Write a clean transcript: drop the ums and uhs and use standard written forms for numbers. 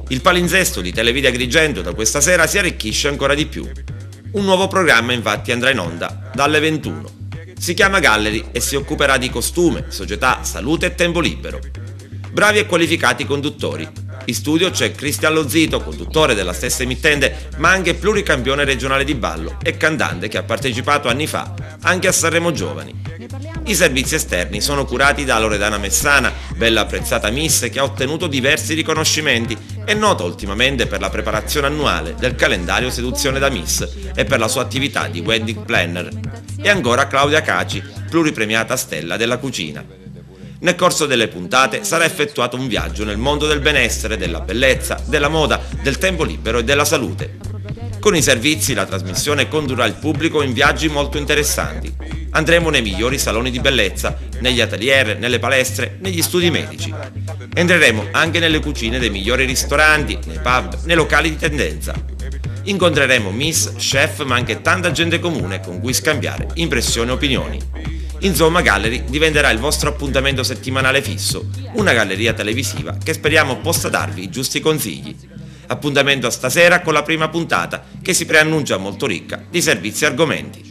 Il palinsesto di Televide Agrigento da questa sera si arricchisce ancora di più. Un nuovo programma infatti andrà in onda dalle 21. Si chiama Gallery e si occuperà di costume, società, salute e tempo libero. Bravi e qualificati conduttori. In studio c'è Cristian Lozito, conduttore della stessa emittente, ma anche pluricampione regionale di ballo e cantante che ha partecipato anni fa anche a Sanremo Giovani. I servizi esterni sono curati da Loredana Messana, bella apprezzata miss che ha ottenuto diversi riconoscimenti e nota ultimamente per la preparazione annuale del calendario Seduzione da Miss e per la sua attività di wedding planner. E ancora Claudia Caci, pluripremiata stella della cucina. Nel corso delle puntate sarà effettuato un viaggio nel mondo del benessere, della bellezza, della moda, del tempo libero e della salute. Con i servizi la trasmissione condurrà il pubblico in viaggi molto interessanti. Andremo nei migliori saloni di bellezza, negli atelier, nelle palestre, negli studi medici. Entreremo anche nelle cucine dei migliori ristoranti, nei pub, nei locali di tendenza. Incontreremo miss, chef, ma anche tanta gente comune con cui scambiare impressioni e opinioni. Insomma, Gallery diventerà il vostro appuntamento settimanale fisso, una galleria televisiva che speriamo possa darvi i giusti consigli. Appuntamento a stasera con la prima puntata che si preannuncia molto ricca di servizi e argomenti.